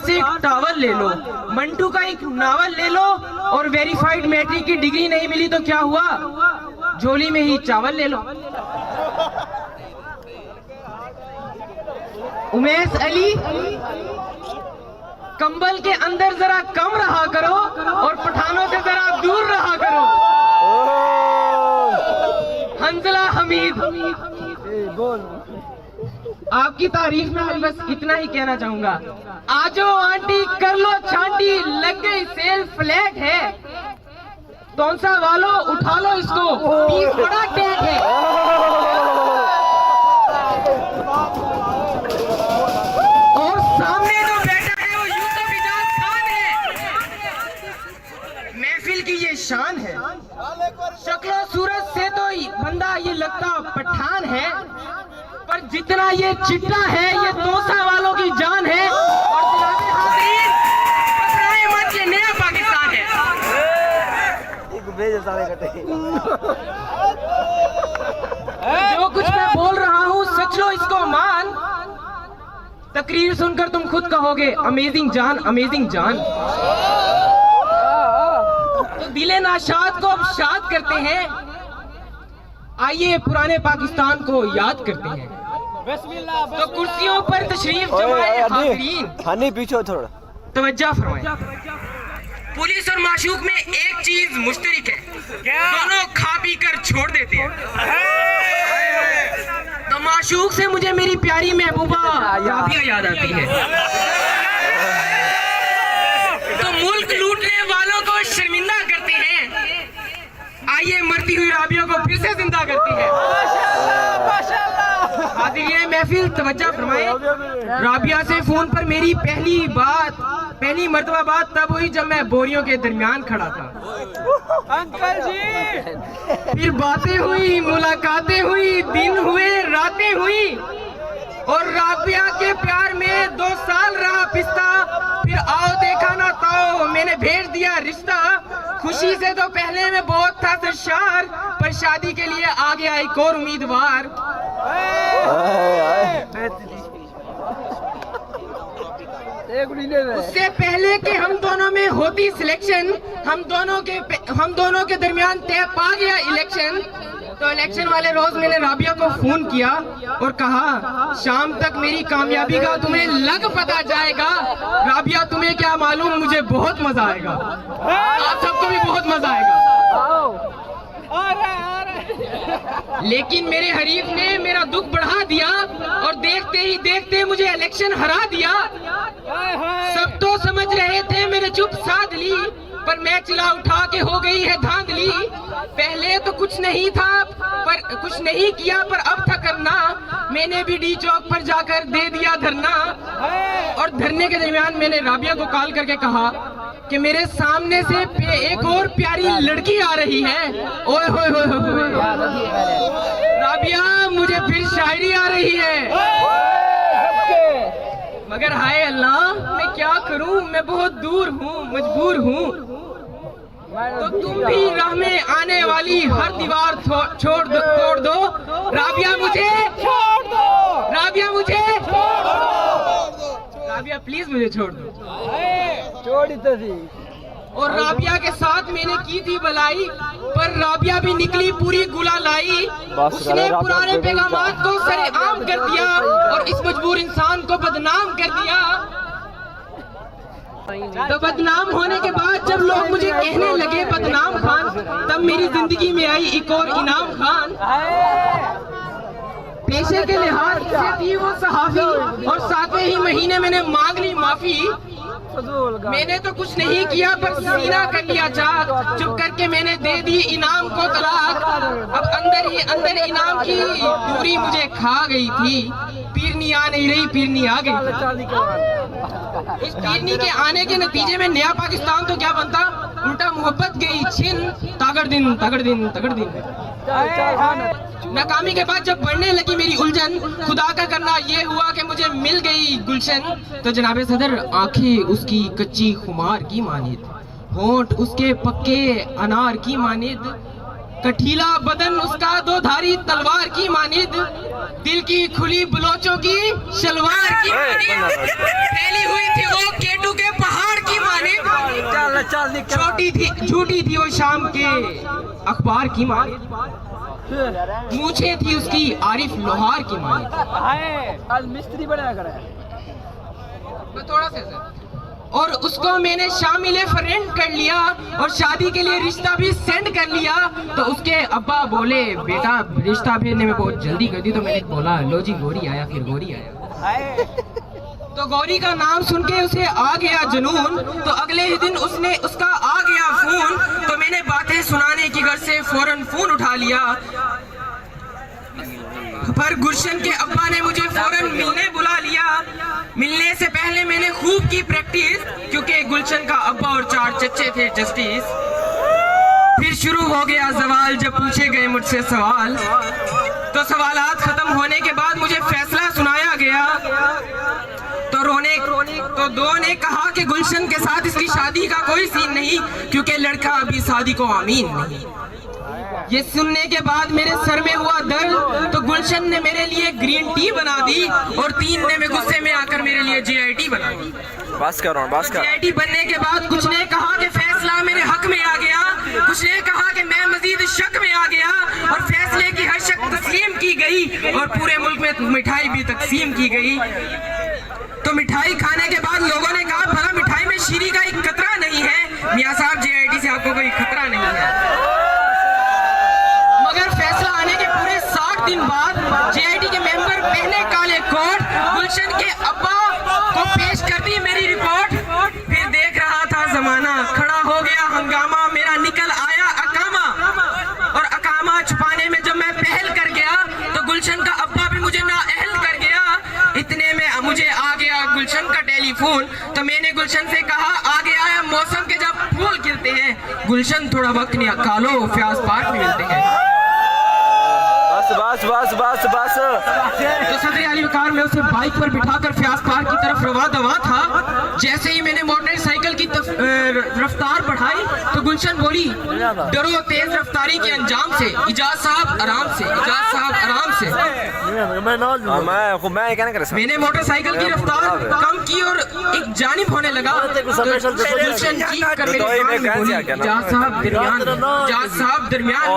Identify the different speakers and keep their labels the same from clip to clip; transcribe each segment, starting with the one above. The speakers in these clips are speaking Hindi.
Speaker 1: से एक टावल ले लो, मंटू का एक नावल ले लो, और वेरीफाइड मैट्रिक की डिग्री नहीं मिली तो क्या हुआ, झोली में ही चावल ले लो। उमेश अली, कंबल के अंदर जरा कम रहा करो और पठानों से जरा दूर रहा करो। हंजला हमीद, आपकी तारीफ में मैं बस इतना ही कहना चाहूंगा। आजो आंटी कर लो छांटी, लग गई सेल फ्लैट है। तौंसा वालों उठा लो इसको, पीस बड़ा टैग है। और सामने जो बैठा है वो यूसुफ इजाज खान है। महफिल की ये शान है। शक्लो सूरत से तो बंदा ये लगता पठान है, पर जितना ये चिट्टा है ये तोसा वालों की जान है। और जनाबे हाज़रीन, पकड़ाए मत, ये नया पाकिस्तान है। जो कुछ मैं बोल रहा हूँ सच लो इसको मान, तकरीर सुनकर तुम खुद कहोगे अमेजिंग जान, अमेजिंग जान। तो दिले नाशाद को अब शाद करते हैं, आइए पुराने पाकिस्तान को याद करते हैं। तो कुर्सियों पर तशरीफ जमाए हाज़रीन,
Speaker 2: पीछे थोड़ा
Speaker 1: तवज्जो फरमाएं। पुलिस और माशूक में एक चीज मुश्तरक है, दोनों खा पी कर छोड़ देते हैं। तो माशूक से मुझे मेरी प्यारी महबूबा राबिया याद आती है। तो मुल्क लूटने वालों को शर्मिंदा करते हैं, आइए मरती हुई राबिया को फिर से जिंदा करती है। हाज़रीन महफिल तवज्जो फरमाए। राबिया से फोन पर मेरी पहली मर्तबा बात तब हुई जब मैं बोरियों के दरमियान खड़ा था।
Speaker 3: अंकल जी,
Speaker 1: फिर बातें हुई, मुलाकातें हुई, दिन हुए, रातें हुई, और राबिया के प्यार में 2 साल रहा पिस्ता। फिर आओ देखा ना ताओ, मैंने भेज दिया रिश्ता। खुशी से तो पहले में बहुत था सरशार, पर शादी के लिए आ गया एक और उम्मीदवार। उससे पहले कि हम दोनों में होती सिलेक्शन, हम दोनों के दरमियान तय पा गया इलेक्शन। तो इलेक्शन वाले रोज मैंने राबिया को फोन किया और कहा शाम तक मेरी कामयाबी का तुम्हें लग पता जाएगा। राबिया तुम्हें क्या मालूम, मुझे बहुत मजा आएगा, आप सबको भी बहुत मजा आएगा। लेकिन मेरे हरीफ ने मेरा दुख बढ़ा दिया और देखते ही देखते मुझे इलेक्शन हरा दिया। सब तो समझ रहे थे मैंने चुप साध ली, पर मैं चिल्ला उठा के हो गई है धांधली। पहले तो कुछ नहीं था, पर कुछ नहीं किया, पर अब था करना। मैंने भी डी चौक पर जाकर दे दिया धरना, और धरने के दरमियान मैंने राबिया को कॉल करके कहा कि मेरे सामने से एक और प्यारी लड़की आ रही है। ओए होए होए होए, राबिया मुझे फिर शायरी आ रही है। मगर हाय अल्लाह, मैं क्या करूं, मैं बहुत दूर हूं, मजबूर हूं। तो तुम भी राह में आने वाली हर दीवार तोड़ दो। राबिया मुझे छोड़ दो, राबिया मुझे छोड़ दो, राबिया प्लीज मुझे छोड़ दो।
Speaker 3: छोड़ी तो थी।
Speaker 1: और राबिया के साथ मैंने की थी भलाई, पर राबिया भी निकली पूरी गुला लाई। उसने पुराने पैगामात को सरेआम कर दिया और इस मजबूर इंसान को बदनाम कर दिया। तो बदनाम होने के बाद जब लोग मुझे कहने लगे बदनाम खान, तब मेरी जिंदगी में आई एक और इनाम खान। पेशे के लिहाज से थी वो सहाफी, और 7वें ही महीने मैंने मांग ली माफी। मैंने तो कुछ नहीं किया, पर सीना कर लिया चाक, चुप करके मैंने दे दी इनाम को तलाक। अब अंदर ही अंदर इनाम की दूरी मुझे खा गई थी। पीरनी आ नहीं रही, पीरनी आ गई। इस पीरनी के आने के नतीजे में नया पाकिस्तान तो क्या बनता, उल्टा मोहब्बत गई छिन। तगड़ दिन तगड़ दिन तगड़ दिन। नाकामी के बाद जब बढ़ने लगी मेरी उलझन, खुदा का करना ये हुआ कि मुझे मिल गई गुलशन। तो जनाबे सदर आंखें उसकी कच्ची खुमार की मानिद, होंठ उसके पक्के अनार की मानिद, कठीला बदन उसका 2 धारी तलवार की मानिद। दिल की खुली बलोचों की शलवार की माने फैली हुई थी वो केटू के पहाड़ की माने छोटी थी झूठी थी वो शाम के अखबार की माने मूछें थी उसकी आरिफ लोहार की माने
Speaker 3: आज मिस्त्री बना कर
Speaker 1: थोड़ा सा और उसको मैंने शामिल फ्रेंड कर लिया और शादी के लिए रिश्ता भी सेंड कर लिया। तो उसके अब्बा बोले बेटा रिश्ता भेजने में बहुत जल्दी कर दी। तो मैंने बोला लो जी गौरी आया। फिर गौरी आया तो गौरी का नाम सुन के उसे आ गया जुनून। तो अगले ही दिन उसका आ गया फोन। तो मैंने बातें सुनाने की घर से फौरन फोन उठा लिया। पर गुलशन के अब्बा ने मुझे फौरन मिलने बुला लिया। मिलने से पहले मैंने खूब की प्रैक्टिस क्योंकि गुलशन का अब्बा और 4 चच्चे थे जस्टिस। फिर शुरू हो गया सवाल जब पूछे गए मुझसे सवाल। तो सवालात खत्म होने के बाद मुझे फैसला सुनाया गया। तो दो ने कहा कि गुलशन के साथ इसकी शादी का कोई सीन नहीं क्योंकि लड़का अभी शादी को आमीन नहीं। ये सुनने के बाद मेरे सर में हुआ दर्द। तो गुलशन ने मेरे लिए ग्रीन टी बना दी और 3 ने में गुस्से में आकर मेरे लिए JIT बना दी।
Speaker 2: बस कर रहा हूँ बस कर।
Speaker 1: JIT बनने के बाद कुछ ने कहा कि फैसला मेरे हक में आ गया। कुछ ने कहा कि मैं मजीद शक में आ गया और फैसले की हर शक तस्लीम की गई और पूरे मुल्क में मिठाई भी तकसीम की गई। तो मिठाई खाने के बाद लोगों ने कहा भला मिठाई में शीरी का एक कतरा नहीं है। मियाँ साहब JIT से आपको कोई खतरा नहीं है। मगर फैसला आने के पूरे 60 दिन बाद JIT के मेंबर पहने काले कोट गुलशन के अब्बा को पेश कर दी मेरी रिपोर्ट। फिर देख रहा था जमाना खड़ा हो गया हंगामा। मेरा निकल आया अकामा और अकामा छुपाने में जब मैं पहल कर गया तो गुलशन का अब्बा भी मुझे नाअहल कर गया। इतने में मुझे आ गया गुलशन का टेलीफोन। तो मैंने गुलशन से कहा आगे आया मौसम के जब फूल खिलते हैं गुलशन थोड़ा वक्त निकालो फ्याज पार्क में मिलते हैं।
Speaker 2: बस बस बस बस।
Speaker 1: तो सदर आली वकार में उसे बाइक पर बिठाकर फ्याज पार्क की तरफ रवा दवा था। जैसे ही मैंने मोटरसाइकिल की रफ्तार बढ़ाई तो गुलशन बोली डरो तेज रफ्तारी के अंजाम से। इजाज साहब आराम से। इजाज साहब आराम से।
Speaker 2: मैं क्या कर।
Speaker 1: मैंने मोटरसाइकिल की रफ्तार कम की और एक जानिब होने लगा। तो गुलशन चीख कर मेरे कान में बोली इजाज साहब दरमियान। इजाज साहब दरमियान में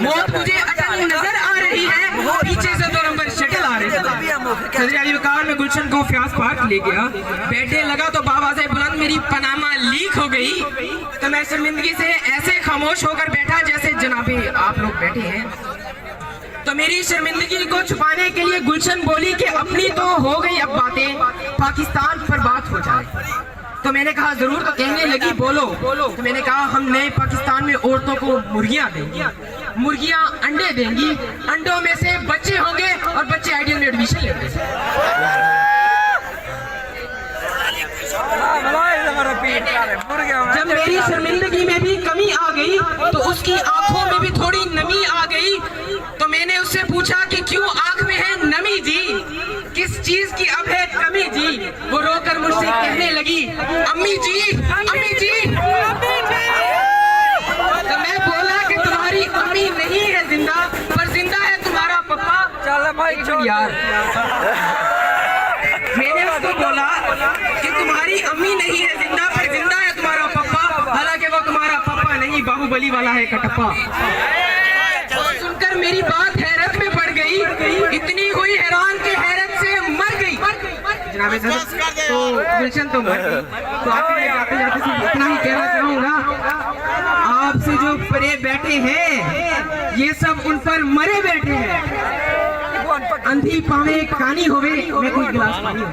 Speaker 1: मौत मुझे अचानक नजर आ रही है। पीछे से 2 नंबर शटल आ रहे थे। सदर अली वकार में गुलशन को फ्याज पार्क ले गया। बैठने लगा तो बाबा से बुलंद मेरी पनामा लीक हो गई। तो मैं शर्मिंदगी से ऐसे खामोश होकर बैठा जैसे जनाबे आप लोग बैठे हैं। तो मेरी शर्मिंदगी को छुपाने के लिए गुलशन बोली कि अपनी तो हो गई अब बातें पाकिस्तान पर बात हो जाए। तो मैंने कहा जरूर। तो कहने लगी बोलो। तो मैंने कहा हम नए पाकिस्तान में औरतों को मुर्गियां देंगी। मुर्गियां अंडे देंगी। अंडों में से बच्चे होंगे और बच्चे आइडियल में एडमिशन लेंगे। जब मेरी शर्मिंदगी में भी कमी आ गई तो उसकी आंखों में भी थोड़ी नमी आ गई। तो मैंने उससे पूछा कि क्यों आंख में है नमी जी, किस चीज की अब है कमी जी। वो रोकर मुझसे कहने लगी अम्मी जी अम्मी जी। तो मैं बोला कि तुम्हारी अम्मी नहीं है जिंदा पर जिंदा है तुम्हारा पप्पा। चल भाई यार। मैंने उसको बोला कि तुम्हारी अम्मी नहीं है जिंदा पर जिंदा है तुम्हारा पप्पा। हालांकि वो तुम्हारा पप्पा नहीं बाहुबली वाला है कटप्पा। सुनकर मेरी बात हैरत में पड़ गई। इतनी हुई हैरान कि हैरत से मर गई। जनाब सर तो गुलशन तो मर गई। तो आखिर जाते जाते सिर्फ इतना ही कहना चाहूंगा आपसे जो परे बैठे हैं ये सब उन पर मरे बैठे हैं। अंधी पावे कानी होवे मैं कोई गिलास पानी हो।